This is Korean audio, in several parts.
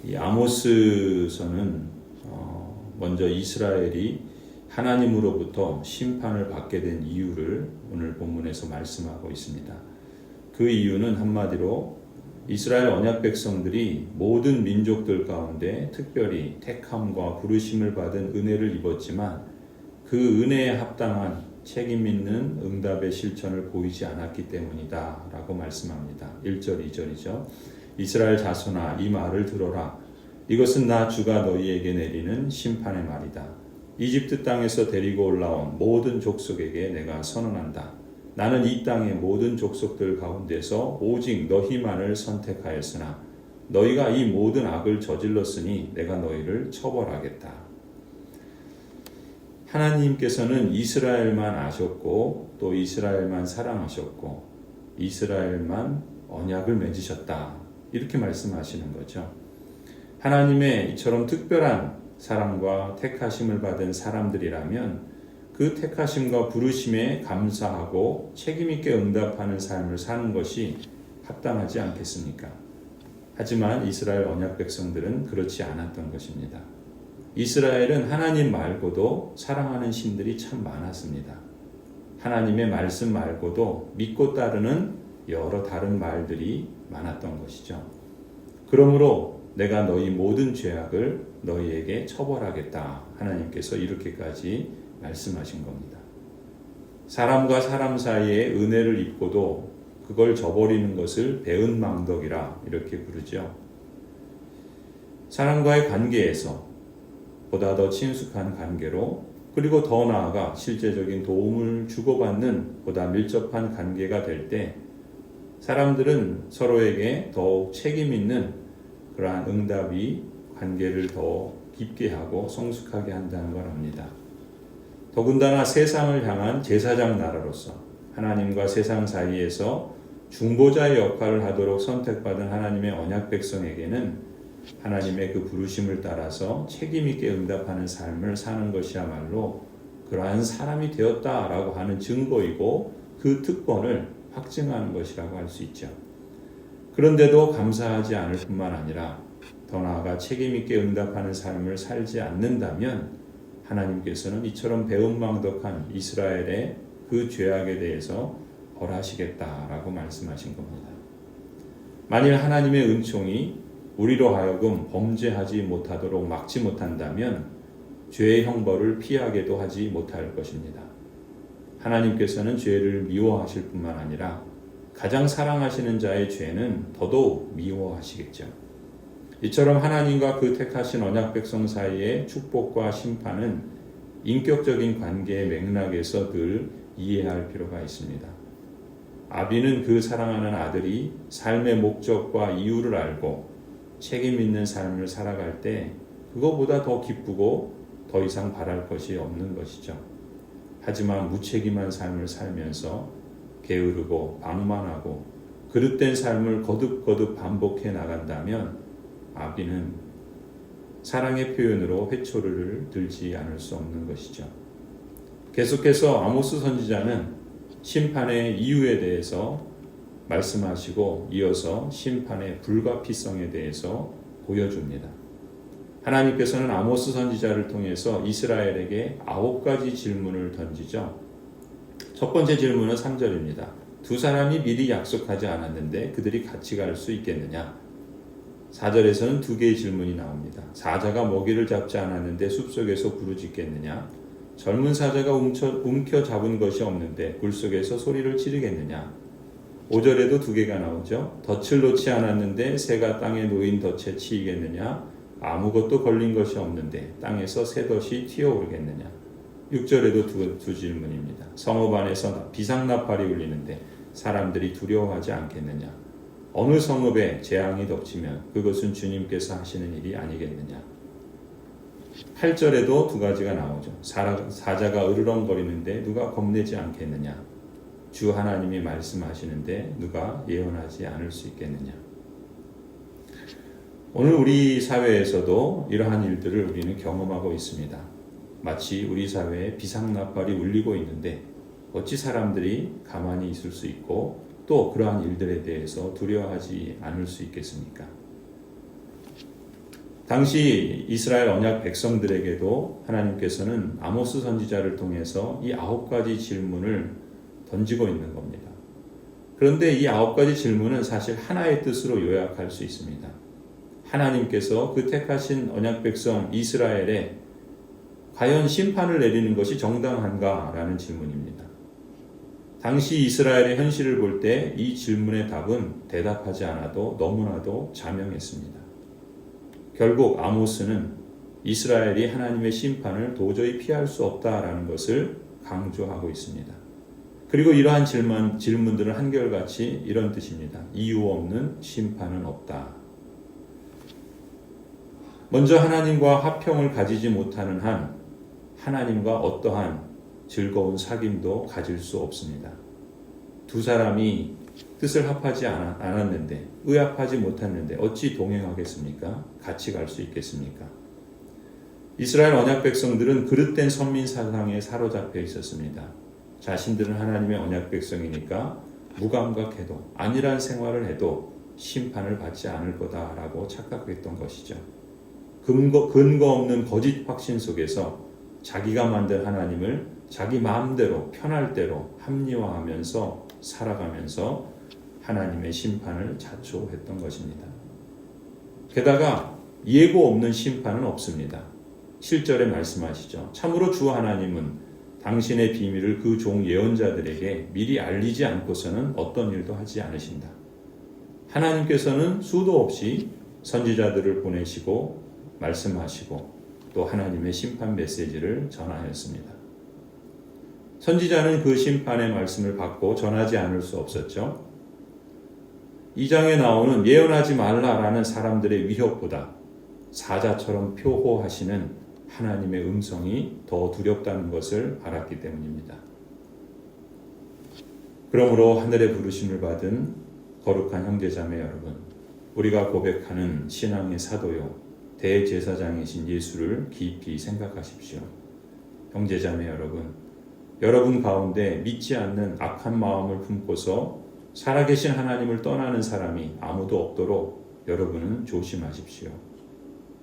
이 아모스서는 먼저 이스라엘이 하나님으로부터 심판을 받게 된 이유를 오늘 본문에서 말씀하고 있습니다. 그 이유는 한마디로 이스라엘 언약 백성들이 모든 민족들 가운데 특별히 택함과 부르심을 받은 은혜를 입었지만 그 은혜에 합당한 책임 있는 응답의 실천을 보이지 않았기 때문이다 라고 말씀합니다. 1절 2절이죠. 이스라엘 자손아 이 말을 들어라. 이것은 나 주가 너희에게 내리는 심판의 말이다. 이집트 땅에서 데리고 올라온 모든 족속에게 내가 선언한다. 나는 이 땅의 모든 족속들 가운데서 오직 너희만을 선택하였으나 너희가 이 모든 악을 저질렀으니 내가 너희를 처벌하겠다. 하나님께서는 이스라엘만 아셨고 또 이스라엘만 사랑하셨고 이스라엘만 언약을 맺으셨다. 이렇게 말씀하시는 거죠. 하나님의 이처럼 특별한 사랑과 택하심을 받은 사람들이라면 그 택하심과 부르심에 감사하고 책임있게 응답하는 삶을 사는 것이 합당하지 않겠습니까? 하지만 이스라엘 언약 백성들은 그렇지 않았던 것입니다. 이스라엘은 하나님 말고도 사랑하는 신들이 참 많았습니다. 하나님의 말씀 말고도 믿고 따르는 여러 다른 말들이 많았던 것이죠. 그러므로 내가 너희 모든 죄악을 너희에게 처벌하겠다. 하나님께서 이렇게까지 말씀하신 겁니다. 사람과 사람 사이에 은혜를 입고도 그걸 저버리는 것을 배은망덕이라 이렇게 부르죠. 사람과의 관계에서 보다 더 친숙한 관계로 그리고 더 나아가 실제적인 도움을 주고받는 보다 밀접한 관계가 될 때 사람들은 서로에게 더욱 책임 있는 그러한 응답이 관계를 더 깊게 하고 성숙하게 한다는 걸 압니다. 더군다나 세상을 향한 제사장 나라로서 하나님과 세상 사이에서 중보자의 역할을 하도록 선택받은 하나님의 언약 백성에게는 하나님의 그 부르심을 따라서 책임있게 응답하는 삶을 사는 것이야말로 그러한 사람이 되었다라고 하는 증거이고 그 특권을 확증하는 것이라고 할 수 있죠. 그런데도 감사하지 않을 뿐만 아니라 더 나아가 책임있게 응답하는 삶을 살지 않는다면 하나님께서는 이처럼 배은망덕한 이스라엘의 그 죄악에 대해서 벌하시겠다라고 말씀하신 겁니다. 만일 하나님의 은총이 우리로 하여금 범죄하지 못하도록 막지 못한다면 죄의 형벌을 피하게도 하지 못할 것입니다. 하나님께서는 죄를 미워하실 뿐만 아니라 가장 사랑하시는 자의 죄는 더더욱 미워하시겠죠. 이처럼 하나님과 그 택하신 언약 백성 사이의 축복과 심판은 인격적인 관계의 맥락에서 늘 이해할 필요가 있습니다. 아비는 그 사랑하는 아들이 삶의 목적과 이유를 알고 책임 있는 삶을 살아갈 때 그거보다 더 기쁘고 더 이상 바랄 것이 없는 것이죠. 하지만 무책임한 삶을 살면서 게으르고 방만하고 그릇된 삶을 거듭거듭 반복해 나간다면 아비는 사랑의 표현으로 회초리를 들지 않을 수 없는 것이죠. 계속해서 아모스 선지자는 심판의 이유에 대해서 말씀하시고 이어서 심판의 불가피성에 대해서 보여줍니다. 하나님께서는 아모스 선지자를 통해서 이스라엘에게 9가지 질문을 던지죠. 첫 번째 질문은 3절입니다. 두 사람이 미리 약속하지 않았는데 그들이 같이 갈 수 있겠느냐? 4절에서는 2개의 질문이 나옵니다. 사자가 먹이를 잡지 않았는데 숲속에서 부르짖겠느냐? 젊은 사자가 움켜 잡은 것이 없는데 굴속에서 소리를 지르겠느냐? 5절에도 2개가 나오죠. 덫을 놓지 않았는데 새가 땅에 놓인 덫에 치이겠느냐? 아무것도 걸린 것이 없는데 땅에서 새덫이 튀어오르겠느냐? 6절에도 두 질문입니다. 성읍 안에서 비상나팔이 울리는데 사람들이 두려워하지 않겠느냐? 어느 성읍에 재앙이 덮치면 그것은 주님께서 하시는 일이 아니겠느냐? 8절에도 2가지가 나오죠. 사자가 으르렁거리는데 누가 겁내지 않겠느냐? 주 하나님이 말씀하시는데 누가 예언하지 않을 수 있겠느냐? 오늘 우리 사회에서도 이러한 일들을 우리는 경험하고 있습니다. 마치 우리 사회에 비상나팔이 울리고 있는데 어찌 사람들이 가만히 있을 수 있고 또 그러한 일들에 대해서 두려워하지 않을 수 있겠습니까? 당시 이스라엘 언약 백성들에게도 하나님께서는 아모스 선지자를 통해서 이 9가지 질문을 던지고 있는 겁니다. 그런데 이 9가지 질문은 사실 하나의 뜻으로 요약할 수 있습니다. 하나님께서 그 택하신 언약 백성 이스라엘에 과연 심판을 내리는 것이 정당한가라는 질문입니다. 당시 이스라엘의 현실을 볼 때 이 질문의 답은 대답하지 않아도 너무나도 자명했습니다. 결국 아모스는 이스라엘이 하나님의 심판을 도저히 피할 수 없다라는 것을 강조하고 있습니다. 그리고 이러한 질문들은 한결같이 이런 뜻입니다. 이유 없는 심판은 없다. 먼저 하나님과 화평을 가지지 못하는 한 하나님과 어떠한 즐거운 사귐도 가질 수 없습니다. 두 사람이 뜻을 합하지 않았는데, 의합하지 못했는데 어찌 동행하겠습니까? 같이 갈 수 있겠습니까? 이스라엘 언약 백성들은 그릇된 선민 사상에 사로잡혀 있었습니다. 자신들은 하나님의 언약 백성이니까 무감각해도 안일한 생활을 해도 심판을 받지 않을 거다라고 착각했던 것이죠. 근거 없는 거짓 확신 속에서 자기가 만든 하나님을 자기 마음대로 편할 대로 합리화하면서 살아가면서 하나님의 심판을 자초했던 것입니다. 게다가 예고 없는 심판은 없습니다. 7절에 말씀하시죠. 참으로 주 하나님은 당신의 비밀을 그 종 예언자들에게 미리 알리지 않고서는 어떤 일도 하지 않으신다. 하나님께서는 수도 없이 선지자들을 보내시고 말씀하시고 또 하나님의 심판 메시지를 전하였습니다. 선지자는 그 심판의 말씀을 받고 전하지 않을 수 없었죠. 2장에 나오는 예언하지 말라라는 사람들의 위협보다 사자처럼 표호하시는 하나님의 음성이 더 두렵다는 것을 알았기 때문입니다. 그러므로 하늘의 부르심을 받은 거룩한 형제자매 여러분, 우리가 고백하는 신앙의 사도요 대제사장이신 예수를 깊이 생각하십시오. 형제자매 여러분 가운데 믿지 않는 악한 마음을 품고서 살아계신 하나님을 떠나는 사람이 아무도 없도록 여러분은 조심하십시오.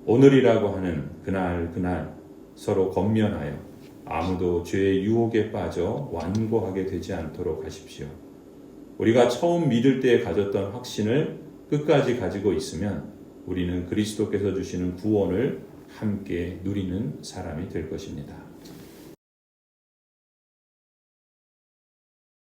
오늘이라고 하는 그날 서로 권면하여 아무도 죄의 유혹에 빠져 완고하게 되지 않도록 하십시오. 우리가 처음 믿을 때에 가졌던 확신을 끝까지 가지고 있으면 우리는 그리스도께서 주시는 구원을 함께 누리는 사람이 될 것입니다.